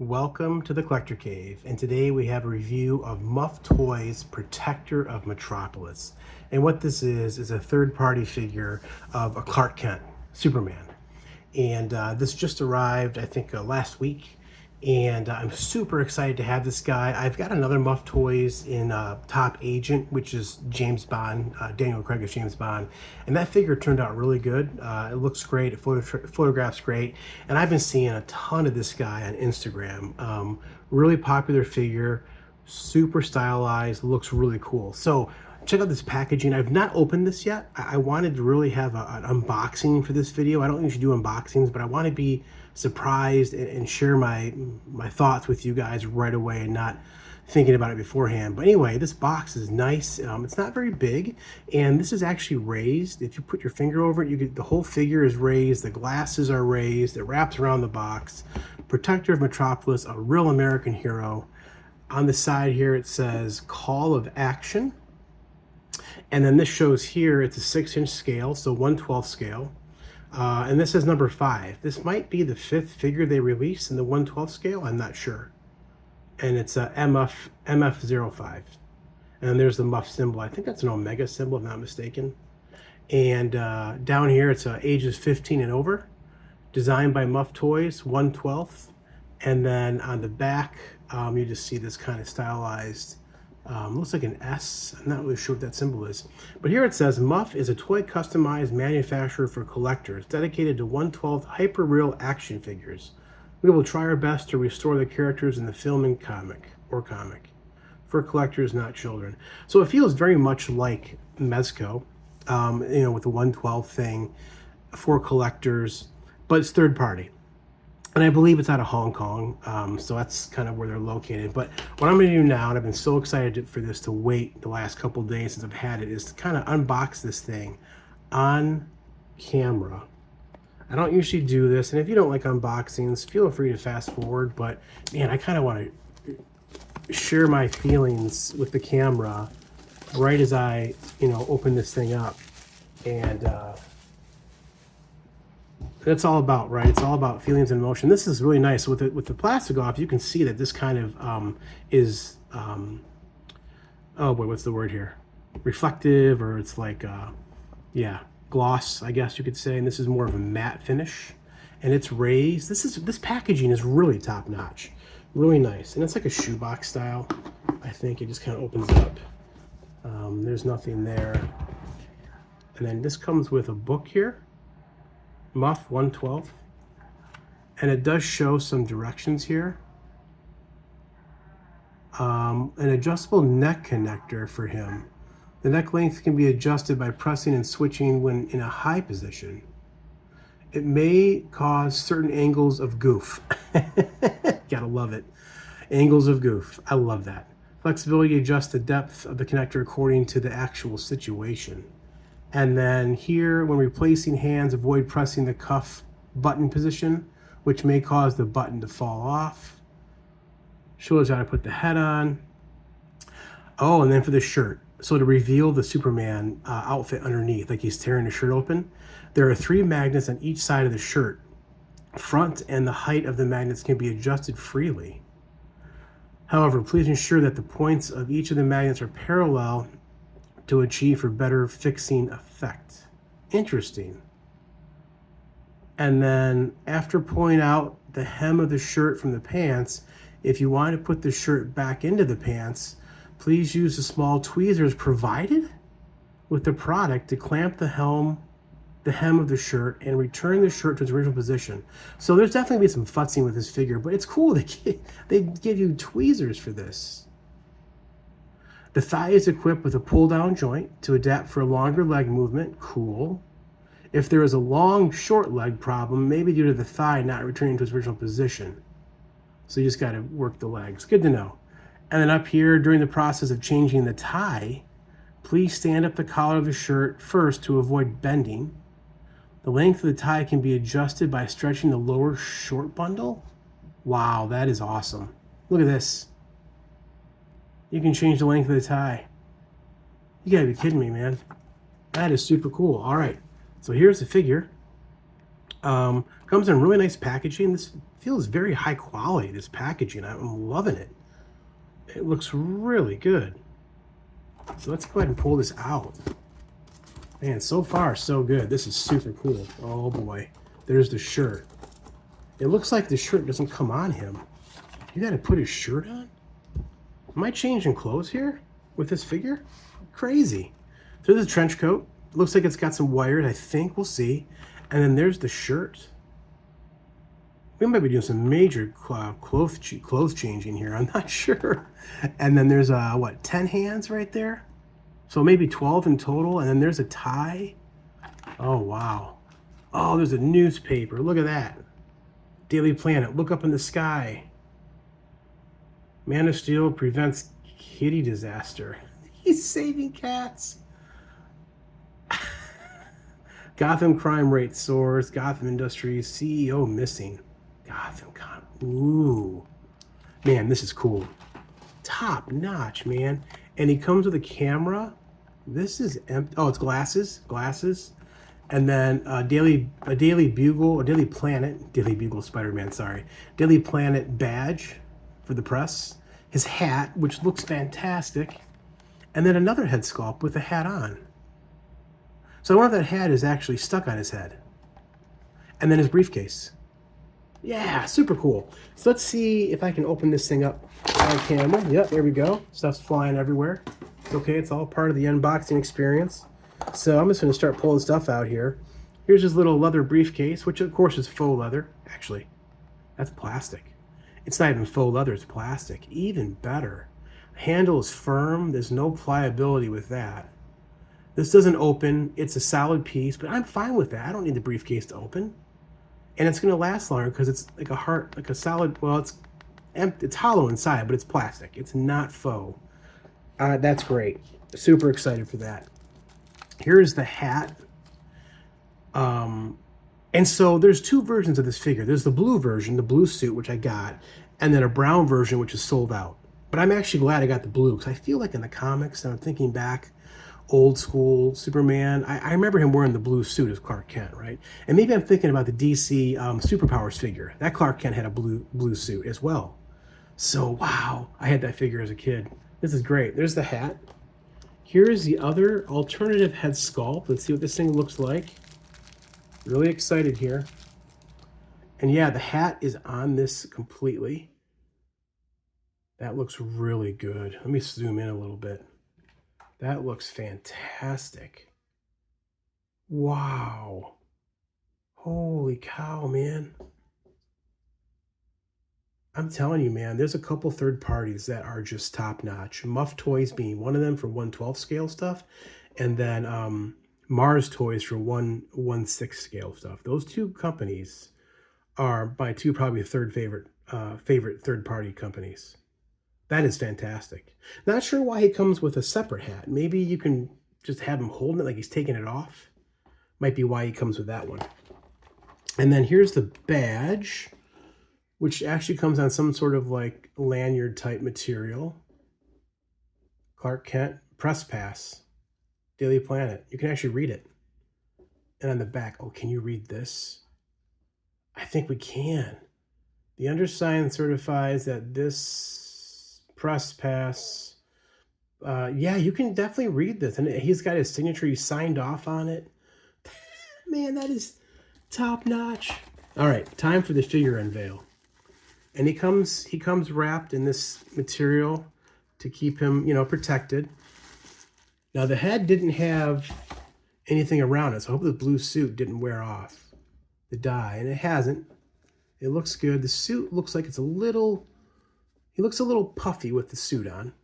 Welcome to the Collector Cave, and today we have a review of Muff Toys Protector of Metropolis. And what this is a third-party figure of a Clark Kent, Superman. And this just arrived, I think, last week. And I'm super excited to have this guy. I've got another Muff Toys in Top Agent, which is James Bond, Daniel Craig as James Bond. And that figure turned out really good. It looks great, it photographs great. And I've been seeing a ton of this guy on Instagram. Really popular figure, super stylized, looks really cool. So check out this packaging. I've not opened this yet. I wanted to really have an unboxing for this video. I don't usually do unboxings, but I want to be surprised and share my thoughts with you guys right away and not thinking about it beforehand. But anyway, this box is nice. It's not very big, and this is actually raised. If you put your finger over it, you get the whole figure is raised. The glasses are raised. It wraps around the box. Protector of Metropolis, a real American hero. On the side here, it says Call of Action. And then this shows here, it's a 6-inch scale, so 1/12 scale. And this is number 5. This might be the 5th figure they released in the 1/12 scale. I'm not sure. And it's a MF05. And there's the Muff symbol. I think that's an Omega symbol, if I'm not mistaken. And down here, it's ages 15 and over. Designed by Muff Toys, 1/12. And then on the back, you just see this kind of stylized, looks like an S. I'm not really sure what that symbol is. But here it says, Muff is a toy customized manufacturer for collectors dedicated to 1/12 hyper-real action figures. We will try our best to restore the characters in the film and comic for collectors, not children. So it feels very much like Mezco, with the 1/12 thing for collectors, but it's third party. And I believe it's out of Hong Kong, so that's kind of where they're located. But what I'm going to do now, and I've been so excited for this to wait the last couple days since I've had it, is to kind of unbox this thing on camera. I don't usually do this, and if you don't like unboxings, feel free to fast forward. But man, I kind of want to share my feelings with the camera right as I, open this thing up, and that's all about, right? It's all about feelings and emotion. This is really nice. With the plastic off, you can see that this kind of is, oh boy, what's the word here? Reflective, or it's like, gloss, I guess you could say. And this is more of a matte finish, and it's raised. This packaging is really top notch, really nice, and it's like a shoebox style. I think it just kind of opens up. There's nothing there, and then this comes with a book here. Muff 1/12, and it does show some directions here. An adjustable neck connector for him. The neck length can be adjusted by pressing and switching when in a high position. It may cause certain angles of goof. Gotta love it. Angles of goof. I love that. Flexibility adjusts the depth of the connector according to the actual situation. And then here, when replacing hands, avoid pressing the cuff button position, which may cause the button to fall off. Shows how to put the head on. Oh, and then for the shirt. So to reveal the Superman outfit underneath, like he's tearing the shirt open, there are 3 magnets on each side of the shirt. Front and the height of the magnets can be adjusted freely. However, please ensure that the points of each of the magnets are parallel to achieve for better fixing effect. Interesting. And then after pulling out the hem of the shirt from the pants, if you want to put the shirt back into the pants, please use the small tweezers provided with the product to clamp the hem of the shirt and return the shirt to its original position. So there's definitely some futzing with this figure, but it's cool. They give you tweezers for this. The thigh is equipped with a pull-down joint to adapt for a longer leg movement. Cool. If there is a long, short leg problem, maybe due to the thigh not returning to its original position. So you just got to work the legs. Good to know. And then up here, during the process of changing the tie, please stand up the collar of the shirt first to avoid bending. The length of the tie can be adjusted by stretching the lower short bundle. Wow, that is awesome. Look at this. You can change the length of the tie. You gotta be kidding me, man. That is super cool. All right, so here's the figure. Comes in really nice packaging. This feels very high quality, this packaging. I'm loving it. It looks really good. So let's go ahead and pull this out. Man, so far, so good. This is super cool. Oh boy. There's the shirt. It looks like the shirt doesn't come on him. You gotta put his shirt on? Am I changing clothes here with this figure? Crazy. So there's a trench coat. Looks like it's got some wires, I think. We'll see. And then there's the shirt. We might be doing some major clothes changing here. I'm not sure. And then there's, what, 10 hands right there? So maybe 12 in total. And then there's a tie. Oh, wow. Oh, there's a newspaper. Look at that. Daily Planet. Look up in the sky. Man of Steel prevents kitty disaster. He's saving cats. Gotham crime rate soars. Gotham Industries CEO missing. Ooh. Man, this is cool. Top notch, man. And he comes with a camera. This is empty. Oh, it's glasses. And then a Daily Bugle, a Daily Planet, Daily Bugle Spider-Man, sorry. Daily Planet badge for the press. His hat, which looks fantastic. And then another head sculpt with the hat on. So I wonder if that hat is actually stuck on his head. And then his briefcase. Yeah, super cool. So let's see if I can open this thing up on camera. Yep, there we go. Stuff's flying everywhere. It's okay, it's all part of the unboxing experience. So I'm just going to start pulling stuff out here. Here's his little leather briefcase, which of course is faux leather. Actually, that's plastic. It's not even faux leather, it's plastic. Even better. Handle is firm. There's no pliability with that. This doesn't open. It's a solid piece, but I'm fine with that. I don't need the briefcase to open. And it's going to last longer because it's like a solid, well, it's empty, it's hollow inside, but it's plastic. It's not faux. That's great. Super excited for that. Here's the hat. And so there's two versions of this figure. There's the blue version, the blue suit, which I got, and then a brown version, which is sold out. But I'm actually glad I got the blue because I feel like in the comics, and I'm thinking back, old school Superman, I remember him wearing the blue suit as Clark Kent, right? And maybe I'm thinking about the DC Superpowers figure. That Clark Kent had a blue suit as well. So, wow, I had that figure as a kid. This is great. There's the hat. Here's the other alternative head sculpt. Let's see what this thing looks like. Really excited here. And yeah, the hat is on this completely. That looks really good. Let me zoom in a little bit. That looks fantastic. Wow. Holy cow, man. I'm telling you, man, there's a couple third parties that are just top notch. Muff Toys being one of them for 1/12 scale stuff. And then Mars Toys for 1/6 scale stuff. Those two companies are my two probably favorite third party companies. That is fantastic. Not sure why he comes with a separate hat. Maybe you can just have him holding it like he's taking it off. Might be why he comes with that one. And then here's the badge, which actually comes on some sort of like lanyard type material. Clark Kent, press pass, Daily Planet. You can actually read it. And on the back, oh, can you read this? I think we can. The undersigned certifies that this press pass, yeah, you can definitely read this. And he's got his signature. He signed off on it. Man, that is top notch. All right, time for the figure unveil. And he comes wrapped in this material to keep him, protected. Now the head didn't have anything around it, so I hope the blue suit didn't wear off the dye, and it hasn't. It looks good. The suit looks like it's he looks a little puffy with the suit on.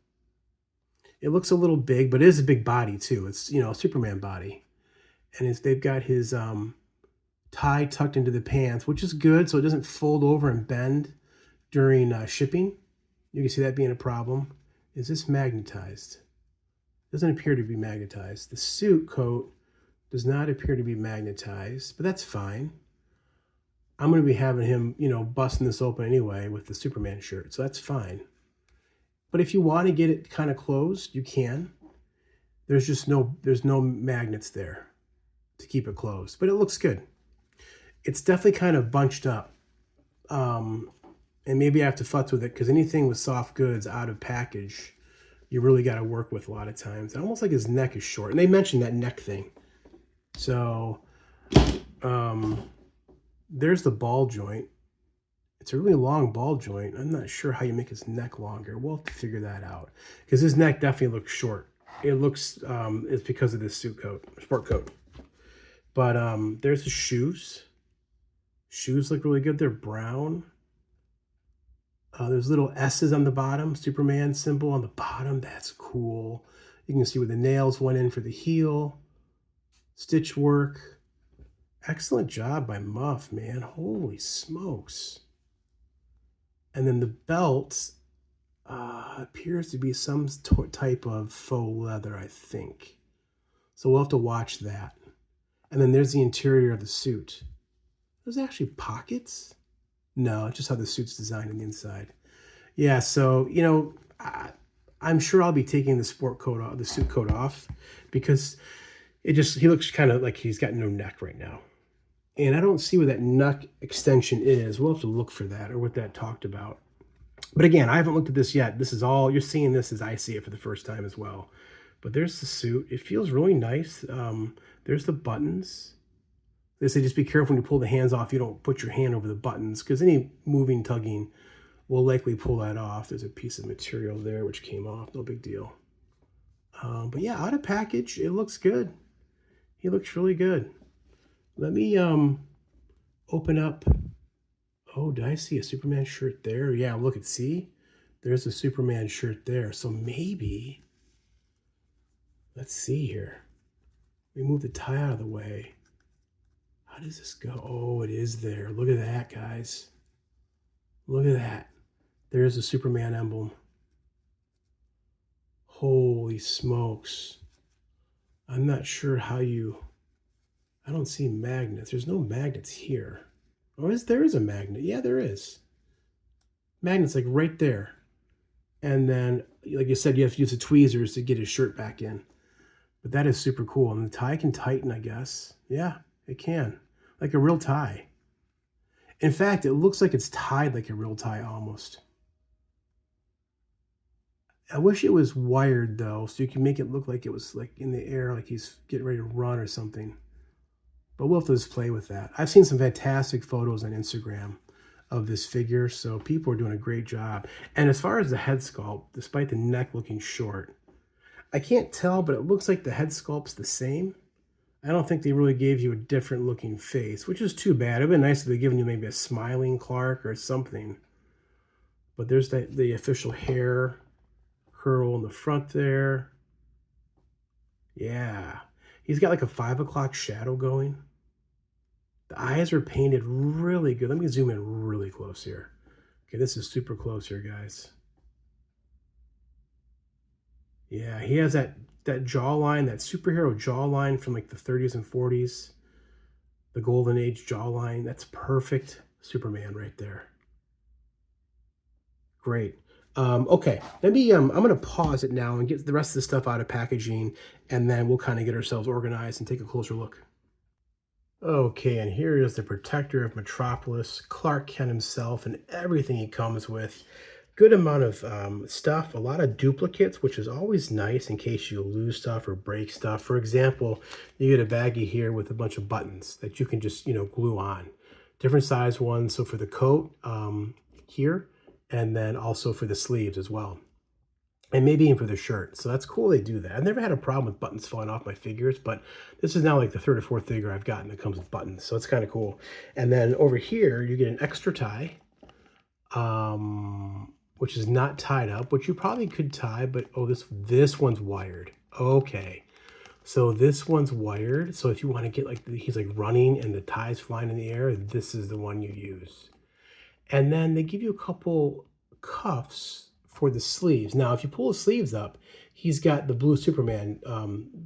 It looks a little big, but it is a big body too. It's, a Superman body. And they've got his tie tucked into the pants, which is good, so it doesn't fold over and bend during shipping. You can see that being a problem. Is this magnetized? Doesn't appear to be magnetized. The suit coat does not appear to be magnetized, but that's fine. I'm going to be having him, busting this open anyway with the Superman shirt, so that's fine. But if you want to get it kind of closed, you can. There's no magnets there to keep it closed, but it looks good. it's definitely kind of bunched up. And maybe I have to futz with it because anything with soft goods out of package, you really got to work with a lot of times. Almost like his neck is short. And they mentioned that neck thing. So there's the ball joint. It's a really long ball joint. I'm not sure how you make his neck longer. We'll have to figure that out because his neck definitely looks short. It looks, it's because of this suit coat, sport coat. But there's his shoes. Shoes look really good. They're brown. There's little S's on the bottom, Superman symbol on the bottom. That's cool. You can see where the nails went in for the heel. Stitch work. Excellent job by Muff, man. Holy smokes. And then the belt appears to be some type of faux leather, I think. So we'll have to watch that. And then there's the interior of the suit. There's actually pockets? No, just how the suit's designed on the inside. Yeah, so, you know, I'm sure I'll be taking the sport coat off, the suit coat off, because he looks kind of like he's got no neck right now. And I don't see where that neck extension is. We'll have to look for that or what that talked about. But again, I haven't looked at this yet. This is all, you're seeing this as I see it for the first time as well. But there's the suit. It feels really nice. There's the buttons. They say just be careful when you pull the hands off. You don't put your hand over the buttons because any moving, tugging will likely pull that off. There's a piece of material there which came off. No big deal. But yeah, out of package, it looks good. He looks really good. Let me open up. Oh, did I see a Superman shirt there? Yeah, look at, see? There's a Superman shirt there. So maybe, let's see here. We move the tie out of the way. How does this go? Oh, it is there. Look at that, guys. Look at that. There's a Superman emblem. Holy smokes. I'm not sure how you... I don't see magnets. There's no magnets here. Or there is a magnet. Yeah, there is. Magnets like right there. And then, like you said, you have to use the tweezers to get his shirt back in. But that is super cool. And the tie can tighten, I guess. Yeah, it can. Like a real tie. In fact, it looks like it's tied like a real tie almost. I wish it was wired though, so you can make it look like it was like in the air, like he's getting ready to run or something. But we'll have to just play with that. I've seen some fantastic photos on Instagram of this figure, so people are doing a great job. And as far as the head sculpt, despite the neck looking short, I can't tell, but it looks like the head sculpt's the same. I don't think they really gave you a different looking face, which is too bad. It would have been nice if they'd given you maybe a smiling Clark or something. But there's the official hair curl in the front there. Yeah. He's got like a 5 o'clock shadow going. The eyes are painted really good. Let me zoom in really close here. Okay, this is super close here, guys. Yeah, he has that jawline, that superhero jawline from like the 30s and 40s. The golden age jawline. That's perfect Superman right there. Great. Okay, let me, I'm going to pause it now and get the rest of the stuff out of packaging, and then we'll kind of get ourselves organized and take a closer look. Okay, and here is the protector of Metropolis, Clark Kent himself, and everything he comes with. Good amount of stuff, a lot of duplicates, which is always nice in case you lose stuff or break stuff. For example, you get a baggie here with a bunch of buttons that you can just, you know, glue on. Different size ones, so for the coat here, and then also for the sleeves as well. And maybe even for the shirt. So that's cool they do that. I've never had a problem with buttons falling off my figures, but this is now like the 3rd or 4th figure I've gotten that comes with buttons. So it's kind of cool. And then over here, you get an extra tie, which is not tied up, which you probably could tie, but oh, this one's wired. Okay. So this one's wired. So if you want to get like, he's like running and the tie's flying in the air, this is the one you use. And then they give you a couple cuffs for the sleeves. Now, if you pull the sleeves up, he's got the blue Superman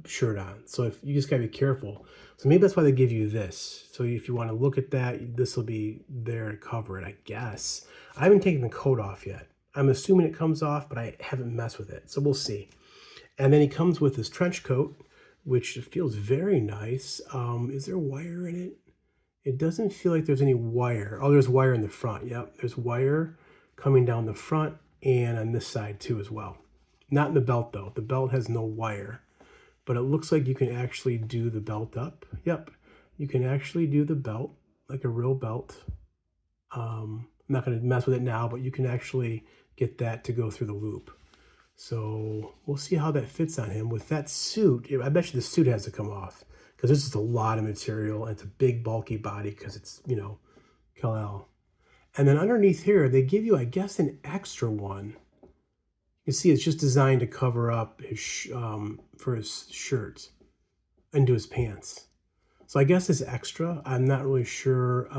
shirt on. So if you just gotta be careful. So maybe that's why they give you this. So if you want to look at that, this will be there to cover it, I guess. I haven't taken the coat off yet. I'm assuming it comes off, but I haven't messed with it. So we'll see. And then he comes with this trench coat, which feels very nice. Is there wire in it? It doesn't feel like there's any wire. Oh, there's wire in the front. Yep, there's wire coming down the front and on this side too as well. Not in the belt though. The belt has no wire, but it looks like you can actually do the belt up. Yep, you can actually do the belt like a real belt. I'm not going to mess with it now, but you can actually get that to go through the loop. So we'll see how that fits on him. With that suit, I bet you the suit has to come off because this is a lot of material and it's a big bulky body because it's, you know, Kal-El. And then underneath here, they give you, I guess, an extra one. You see, it's just designed to cover up his for his shirt and do his pants. So I guess it's extra. I'm not really sure.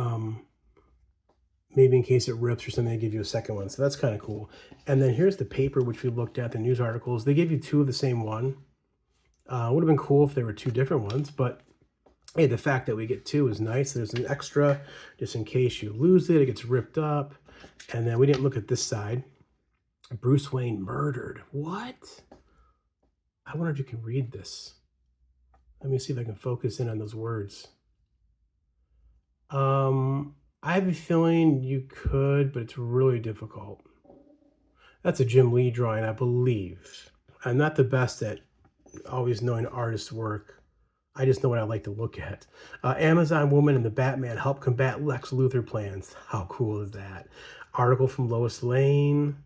Maybe in case it rips or something, they give you a second one. So that's kind of cool. And then here's the paper, which we looked at, the news articles. They gave you two of the same one. Would have been cool if there were two different ones, but hey, the fact that we get two is nice. There's an extra just in case you lose it, it gets ripped up. And then we didn't look at this side. Bruce Wayne murdered. What? I wonder if you can read this. Let me see if I can focus in on those words. I have a feeling you could, but it's really difficult. That's a Jim Lee drawing, I believe. I'm not the best at always knowing artists' work. I just know what I like to look at. Amazon woman and the Batman help combat Lex Luthor plans. How cool is that? Article from Lois Lane.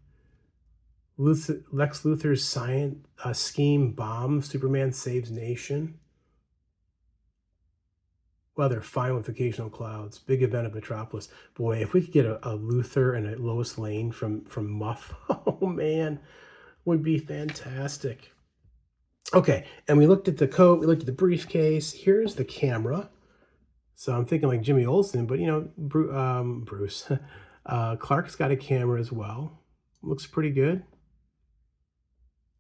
Lex Luthor's science scheme bombs. Superman saves nation. Well, they're fine with occasional clouds. Big event of Metropolis. Boy, if we could get a Luthor and a Lois Lane from Muff, oh man, would be fantastic. Okay, and we looked at the coat, we looked at the briefcase. Here's the camera. So I'm thinking like Jimmy Olsen, but you know, Bruce. Clark's got a camera as well. Looks pretty good.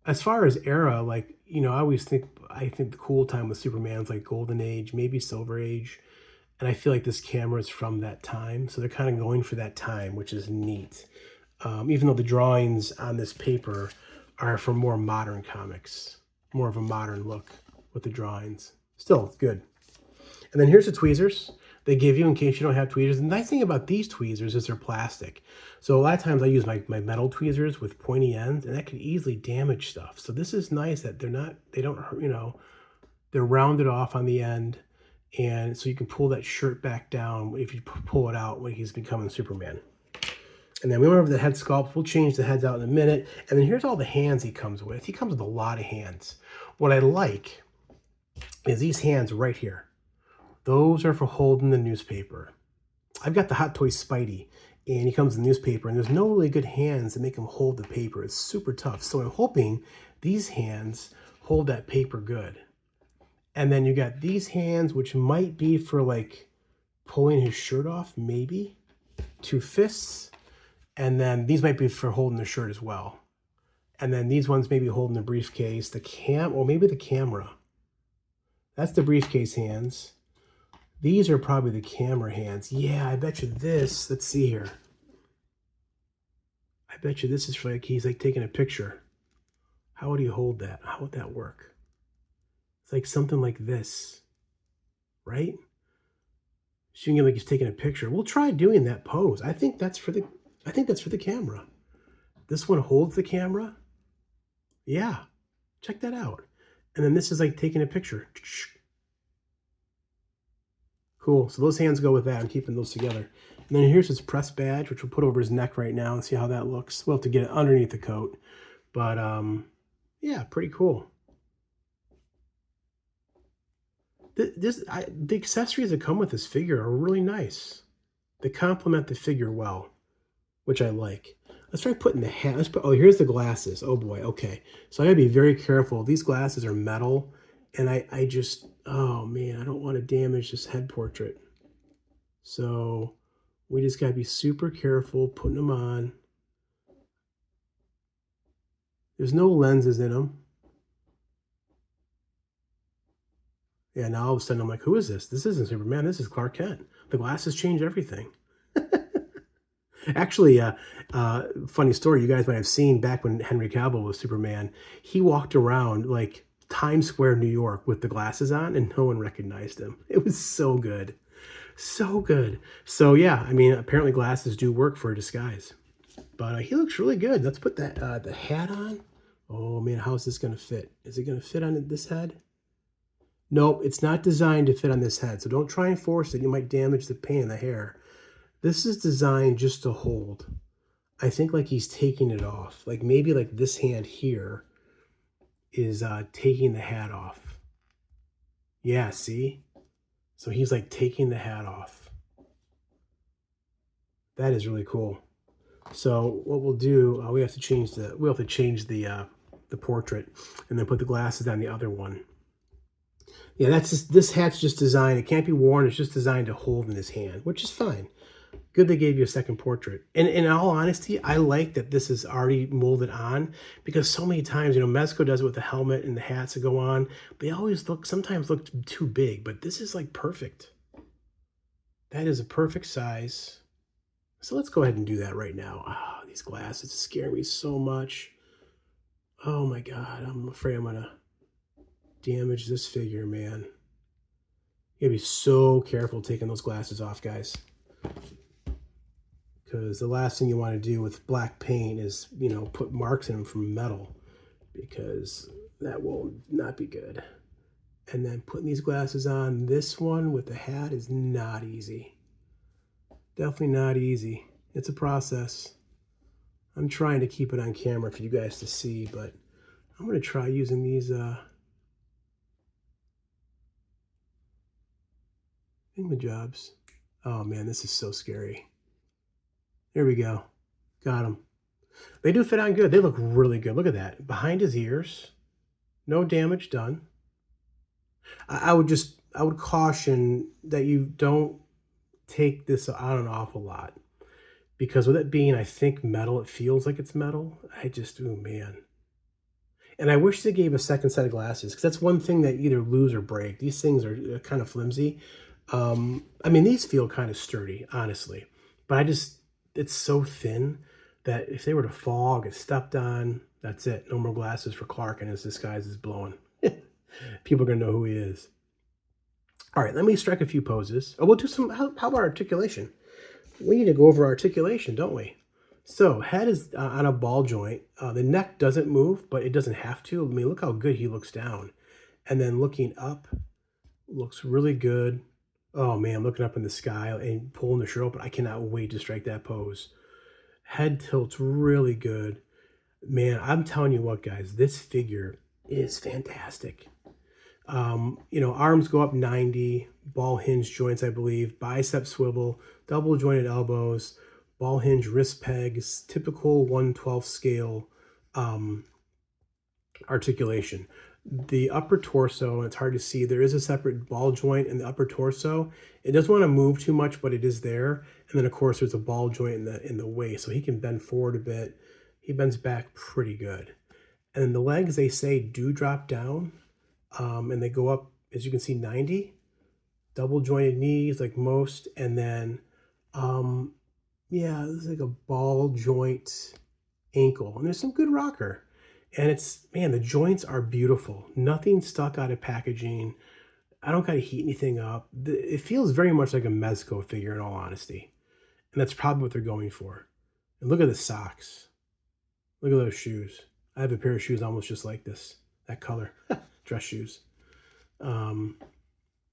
As far as era, like, you know, I think the cool time with Superman's like Golden Age, maybe Silver Age. And I feel like this camera is from that time. So they're kind of going for that time, which is neat. Even though the drawings on this paper are from more modern comics, more of a modern look with the drawings. Still, it's good. And then here's the tweezers they give you in case you don't have tweezers. The nice thing about these tweezers is they're plastic. So a lot of times I use my metal tweezers with pointy ends, and that could easily damage stuff. So this is nice that they don't hurt, you know, they're rounded off on the end. And so you can pull that shirt back down if you pull it out when he's becoming Superman. And then we went over the head sculpt. We'll change the heads out in a minute. And then here's all the hands he comes with. He comes with a lot of hands. What I like is these hands right here. Those are for holding the newspaper. I've got the Hot Toy Spidey, and he comes in the newspaper, and there's no really good hands that make him hold the paper. It's super tough. So I'm hoping these hands hold that paper good. And then you got these hands, which might be for like pulling his shirt off, maybe. Two fists. And then these might be for holding the shirt as well. And then these ones maybe holding the briefcase, or maybe the camera. That's the briefcase hands. These are probably the camera hands. Yeah, I bet you this, let's see here. I bet you this is for like, he's like taking a picture. How would he hold that? How would that work? It's like something like this, right? Shooting him like he's taking a picture. We'll try doing that pose. I think that's for the camera. This one holds the camera. Yeah, check that out. And then this is like taking a picture. Cool, so those hands go with that. I'm keeping those together. And then here's his press badge, which we'll put over his neck right now and see how that looks. We'll have to get it underneath the coat. But yeah, pretty cool. The accessories that come with this figure are really nice. They complement the figure well, which I like. Let's try putting the hat. Oh, here's the glasses. Oh boy, okay. So I gotta be very careful. These glasses are metal, and I just, oh man, I don't want to damage this head portrait. So we just gotta be super careful putting them on. There's no lenses in them. Yeah, now all of a sudden I'm like, who is this? This isn't Superman, this is Clark Kent. The glasses change everything. Actually, funny story, you guys might have seen back when Henry Cavill was Superman, he walked around like Times Square, New York with the glasses on and no one recognized him. It was so good. So good. So yeah, I mean, apparently glasses do work for a disguise. But he looks really good. Let's put that the hat on. Oh man, how's this gonna fit? Is it gonna fit on this head? Nope, it's not designed to fit on this head. So don't try and force it. You might damage the paint and the hair. This is designed just to hold. I think like he's taking it off. Like maybe like this hand here is taking the hat off. Yeah, see? So he's like taking the hat off. That is really cool. So what we'll do, we have to change the portrait, and then put the glasses on the other one. Yeah, that's just, this hat's just designed. It can't be worn. It's just designed to hold in his hand, which is fine. Good they gave you a second portrait. And in all honesty, I like that this is already molded on, because so many times, you know, Mezco does it with the helmet and the hats that go on. They always sometimes look too big, but this is like perfect. That is a perfect size. So let's go ahead and do that right now. Ah, these glasses scare me so much. Oh my God, I'm afraid I'm gonna damage this figure, man. You gotta be so careful taking those glasses off, guys. Because the last thing you want to do with black paint is, you know, put marks in them from metal, because that will not be good. And then putting these glasses on, this one with the hat is not easy. Definitely not easy. It's a process. I'm trying to keep it on camera for you guys to see, but I'm going to try using these thingamajobs. Oh man, this is so scary. There we go. Got them. They do fit on good. They look really good. Look at that. Behind his ears. No damage done. I would caution that you don't take this on an awful lot, because with it being, I think, metal, it feels like it's metal. Oh man. And I wish they gave a second set of glasses, because that's one thing that either lose or break. These things are kind of flimsy. I mean, these feel kind of sturdy, honestly, but it's so thin that if they were to fall, get stepped on, that's it. No more glasses for Clark, and his disguise is blowing. People are going to know who he is. All right, let me strike a few poses. Oh, we'll do some, how about articulation? We need to go over articulation, don't we? So head is on a ball joint. The neck doesn't move, but it doesn't have to. I mean, look how good he looks down. And then looking up, looks really good. Oh man, looking up in the sky and pulling the shirt open. I cannot wait to strike that pose. Head tilt's really good. Man, I'm telling you what, guys, this figure is fantastic. You know, arms go up 90, ball hinge joints, I believe, bicep swivel, double jointed elbows, ball hinge wrist pegs, typical 1/12 scale articulation. The upper torso, and it's hard to see, there is a separate ball joint in the upper torso. It doesn't want to move too much, but it is there. And then of course there's a ball joint in the waist, so he can bend forward a bit. He bends back pretty good. And then the legs, they say, do drop down, and they go up, as you can see, 90. Double jointed knees like most, and then yeah, this is like a ball joint ankle, and there's some good rocker. And it's, man, the joints are beautiful. Nothing stuck out of packaging. I don't gotta heat anything up. It feels very much like a Mezco figure, in all honesty. And that's probably what they're going for. And look at the socks. Look at those shoes. I have a pair of shoes almost just like this, that color, dress shoes. And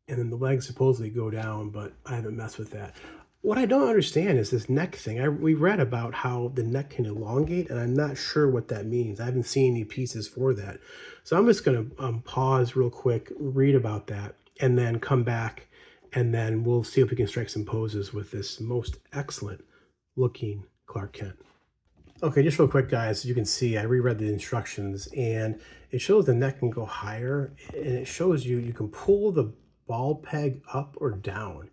then the legs supposedly go down, but I haven't messed with that. What I don't understand is this neck thing. We read about how the neck can elongate, and I'm not sure what that means. I haven't seen any pieces for that. So I'm just going to pause real quick, read about that, and then come back, and then we'll see if we can strike some poses with this most excellent looking Clark Kent. Okay, just real quick, guys, as you can see, I reread the instructions, and it shows the neck can go higher, and it shows you can pull the ball peg up or down.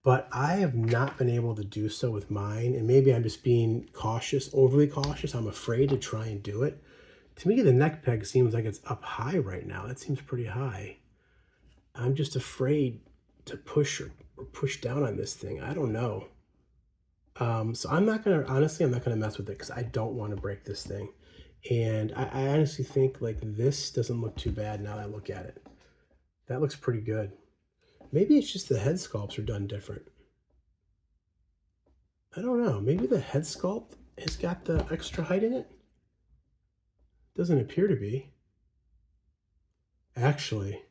But I have not been able to do so with mine, and maybe I'm just being cautious, overly cautious. I'm afraid to try and do it. To me, the neck peg seems like it's up high right now. That seems pretty high. I'm just afraid to push or push down on this thing. I don't know. So I'm not gonna, honestly, I'm not gonna mess with it, because I don't want to break this thing. And I honestly think like this doesn't look too bad now that I look at it. That looks pretty good. Maybe it's just the head sculpts are done different. I don't know. Maybe the head sculpt has got the extra height in it? Doesn't appear to be. Actually,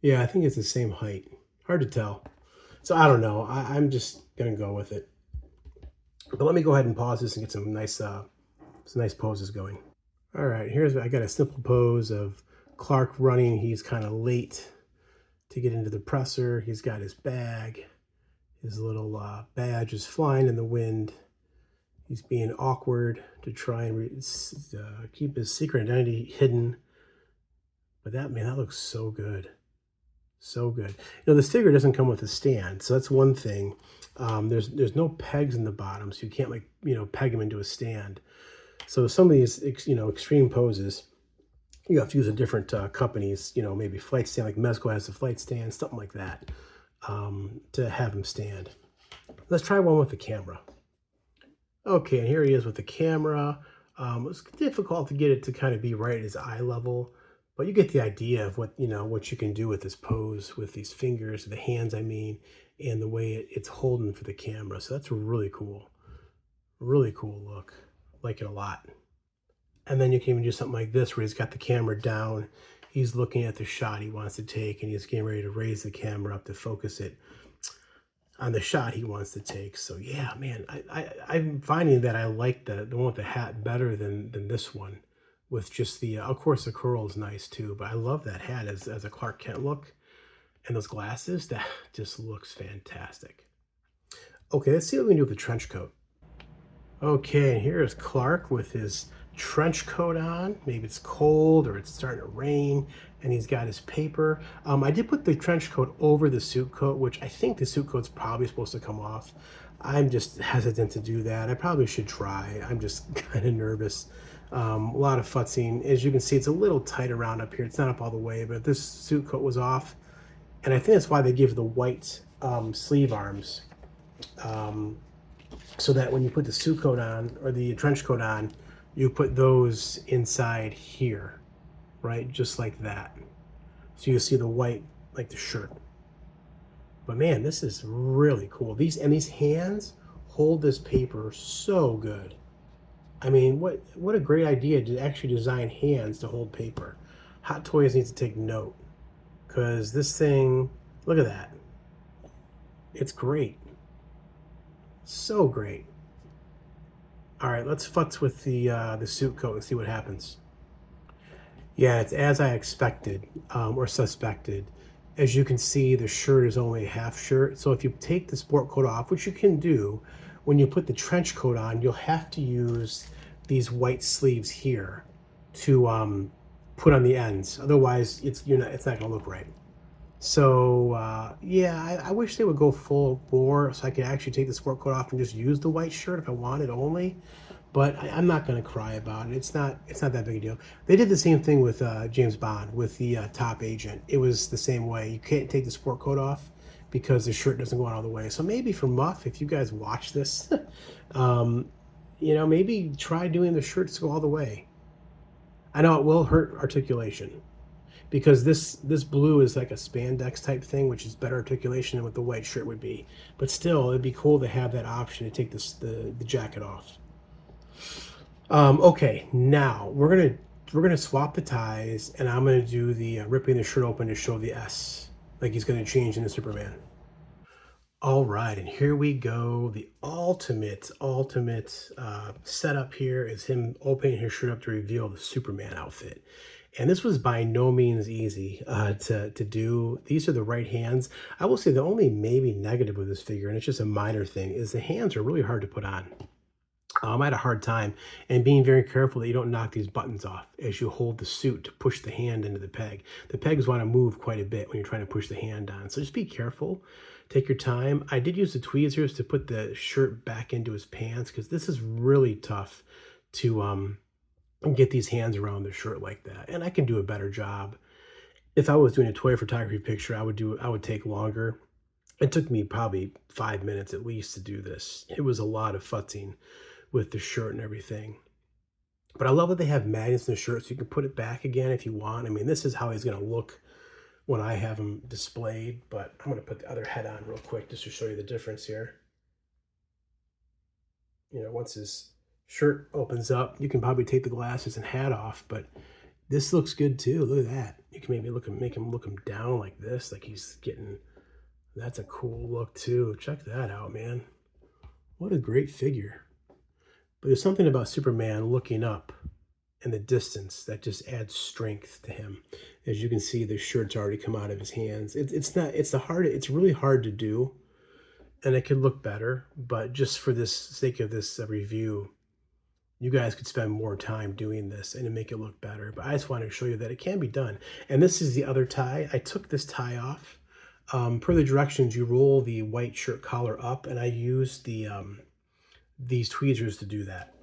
yeah, I think it's the same height. Hard to tell. So I don't know. I'm just gonna go with it. But let me go ahead and pause this and get some nice poses going. All right, I got a simple pose of Clark running. He's kind of late to get into the presser. He's got his bag. His little badge is flying in the wind. He's being awkward to try and keep his secret identity hidden. But that looks so good. So good. This figure doesn't come with a stand, so that's one thing. There's no pegs in the bottom, so you can't peg him into a stand. So some of these extreme poses, you have to use a different companies, maybe flight stand, like Mezco has a flight stand, something like that, to have him stand. Let's try one with the camera. Okay, and here he is with the camera. It's difficult to get it to kind of be right at his eye level, but you get the idea of what you can do with this pose, with these fingers, the hands, and the way it's holding for the camera. So that's really cool look. Like it a lot. And then you can even do something like this where he's got the camera down. He's looking at the shot he wants to take, and he's getting ready to raise the camera up to focus it on the shot he wants to take. So yeah, man, I'm finding that I like the one with the hat better than this one, with just the, of course the curl is nice too, but I love that hat as a Clark Kent look, and those glasses, that just looks fantastic. Okay, let's see what we can do with the trench coat. Okay, and here is Clark with his trench coat on. Maybe it's cold or it's starting to rain, and he's got his paper. I did put the trench coat over the suit coat, which I think the suit coat's probably supposed to come off. I'm just hesitant to do that. I probably should try. I'm just kind of nervous. A lot of futzing. As you can see, it's a little tight around up here. It's not up all the way, but this suit coat was off. And I think that's why they give the white sleeve arms. So that when you put the suit coat on or the trench coat on, you put those inside here, right? Just like that. So you see the white, like the shirt. But man, this is really cool. These hands hold this paper so good. What a great idea to actually design hands to hold paper. Hot Toys needs to take note, because this thing, look at that. It's great. So great. All right, let's futz with the suit coat and see what happens. Yeah, it's as I expected, or suspected. As you can see, the shirt is only a half shirt. So if you take the sport coat off, which you can do, when you put the trench coat on, you'll have to use these white sleeves here to put on the ends. Otherwise, it's not gonna look right. So yeah, I wish they would go full bore so I could actually take the sport coat off and just use the white shirt if I wanted only. But I'm not going to cry about it. It's not that big a deal. They did the same thing with James Bond with the top agent. It was the same way. You can't take the sport coat off because the shirt doesn't go on all the way. So maybe for Muff, if you guys watch this, maybe try doing the shirts go all the way. I know it will hurt articulation, because this blue is like a spandex type thing, which is better articulation than what the white shirt would be. But still, it'd be cool to have that option to take the jacket off. Okay, now we're gonna swap the ties, and I'm gonna do the ripping the shirt open to show the S, like he's gonna change into Superman. All right, and here we go. The ultimate setup here is him opening his shirt up to reveal the Superman outfit. And this was by no means easy to do. These are the right hands. I will say the only maybe negative with this figure, and it's just a minor thing, is the hands are really hard to put on. I had a hard time, and being very careful that you don't knock these buttons off as you hold the suit to push the hand into the peg. The pegs want to move quite a bit when you're trying to push the hand on. So just be careful. Take your time. I did use the tweezers to put the shirt back into his pants, because this is really tough to get these hands around the shirt like that. And I can do a better job. If I was doing a toy photography picture, I would take longer. It took me probably 5 minutes at least to do this. It was a lot of futzing with the shirt and everything. But I love that they have magnets in the shirt, so you can put it back again if you want. This is how he's going to look when I have them displayed, but I'm going to put the other head on real quick just to show you the difference here. You know, once his shirt opens up, you can probably take the glasses and hat off, but this looks good too. Look at that. You can maybe make him look him down like this, like he's getting, that's a cool look too. Check that out, man. What a great figure. But there's something about Superman looking up in the distance that just adds strength to him. As you can see, the shirt's already come out of his hands. It's really hard to do, and it could look better, but just for this sake of this review, you guys could spend more time doing this and to make it look better. But I just wanted to show you that it can be done. And this is the other tie. I took this tie off. Per the directions, you roll the white shirt collar up, and I used these tweezers to do that.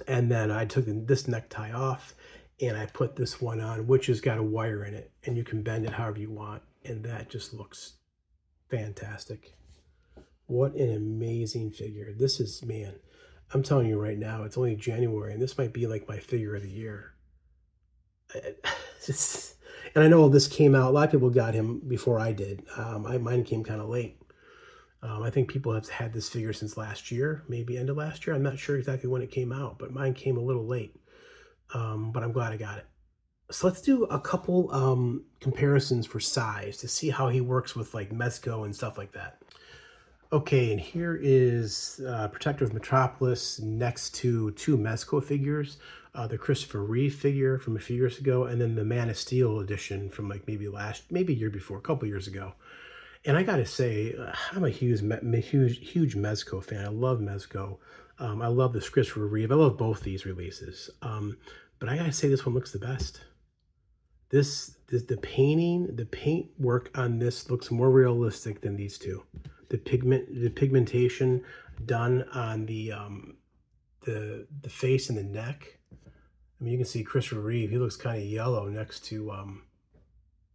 And then I took this necktie off and I put this one on, which has got a wire in it, and you can bend it however you want. And that just looks fantastic. What an amazing figure. This is, man, I'm telling you right now, it's only January and this might be like my figure of the year. And I know this came out, a lot of people got him before I did. Mine came kind of late. I think people have had this figure since last year, maybe end of last year. I'm not sure exactly when it came out, but mine came a little late. But I'm glad I got it. So let's do a couple comparisons for size to see how he works with like Mezco and stuff like that. Okay, and here is Protector of Metropolis next to two Mezco figures. The Christopher Reeve figure from a few years ago, and then the Man of Steel edition from like maybe a year before, a couple years ago. And I gotta say, I'm a huge Mezco fan. I love Mezco. I love this Christopher Reeve. I love both these releases. But I gotta say, this one looks the best. The paint work on this looks more realistic than these two. The pigmentation done on the face and the neck. I mean, you can see Christopher Reeve. He looks kind of yellow next to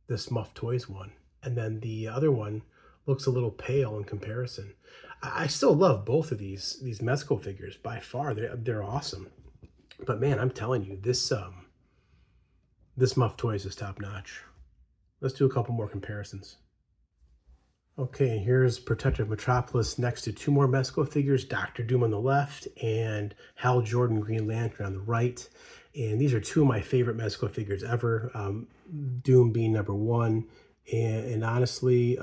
this Muff Toys one. And then the other one looks a little pale in comparison. I still love both of these Mezco figures by far. They're awesome. But man, I'm telling you, this Muff Toys is top notch. Let's do a couple more comparisons. Okay, here's Protector of Metropolis next to two more Mezco figures, Dr. Doom on the left and Hal Jordan Green Lantern on the right. And these are two of my favorite Mezco figures ever, Doom being number one. And honestly,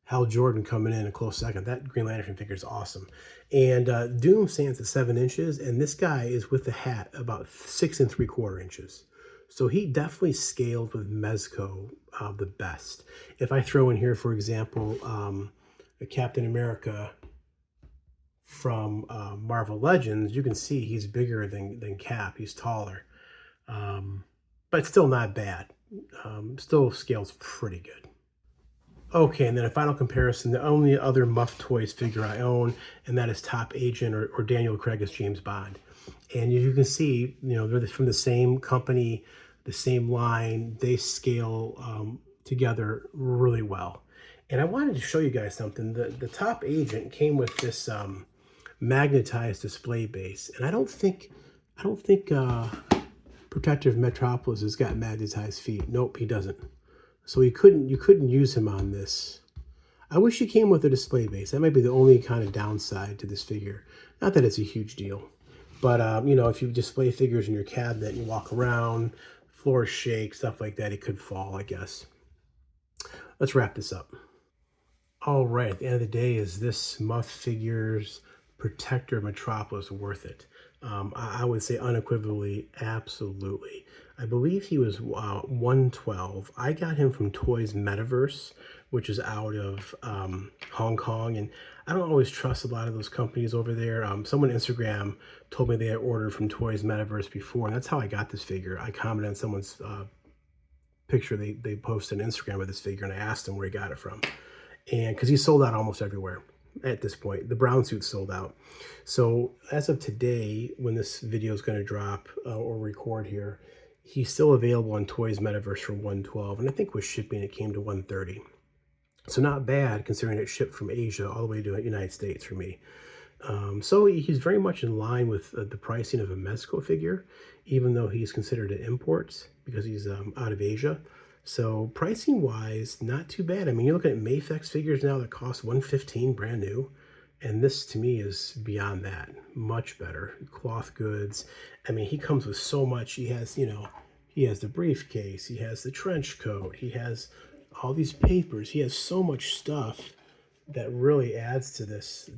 Hal Jordan coming in a close second. That Green Lantern figure is awesome. And Doom stands at 7 inches, and this guy is with the hat about 6 3/4 inches. So he definitely scaled with Mezco the best. If I throw in here, for example, a Captain America from Marvel Legends, you can see he's bigger than Cap. He's taller, but still not bad. Still scales pretty good. Okay, and then a final comparison, the only other Muff Toys figure I own, and that is Top Agent or Daniel Craig as James Bond. And you can see, you know, they're from the same company, the same line. They scale together really well. And I wanted to show you guys something. The Top Agent came with this magnetized display base, and I don't think Protector of Metropolis has got magnetized feet. Nope, he doesn't. So you couldn't use him on this. I wish he came with a display base. That might be the only kind of downside to this figure. Not that it's a huge deal, but you know, if you display figures in your cabinet and you walk around, floors shake, stuff like that, it could fall, I guess. Let's wrap this up. All right, at the end of the day, is this Muff Figures Protector of Metropolis worth it? I would say unequivocally, absolutely. I believe he was $112. I got him from Toys Metaverse, which is out of Hong Kong, and I don't always trust a lot of those companies over there. Someone on Instagram told me they had ordered from Toys Metaverse before, and that's how I got this figure. I commented on someone's picture they posted on Instagram with this figure, and I asked him where he got it from, and because he sold out almost everywhere at this point. The brown suit sold out. So as of today, when this video is going to drop or record here, he's still available on Toys Metaverse for $112, and I think with shipping it came to $130. So not bad considering it shipped from Asia all the way to the United States for me. So he's very much in line with the pricing of a Mezco figure, even though he's considered an import because he's out of Asia. So pricing wise, not too bad. I mean, you're looking at Mafex figures now that cost 115 brand new. And this to me is beyond that, much better. Cloth goods. I mean, he comes with so much. He has, he has the briefcase, he has the trench coat, he has all these papers. He has so much stuff that really adds to this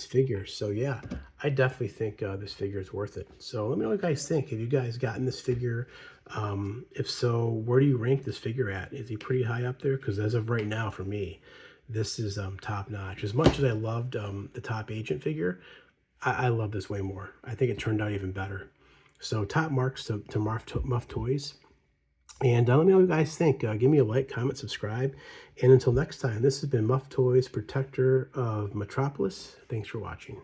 figure. So yeah, I definitely think this figure is worth it. So let me know what you guys think. Have you guys gotten this figure? If so, where do you rank this figure at? Is he pretty high up there? Because as of right now, for me, this is top notch. As much as I loved the Top Agent figure, I love this way more. I think it turned out even better. So top marks to Muff Toys. And let me know what you guys think. Give me a like, comment, subscribe. And until next time, this has been Muff Toys, Protector of Metropolis. Thanks for watching.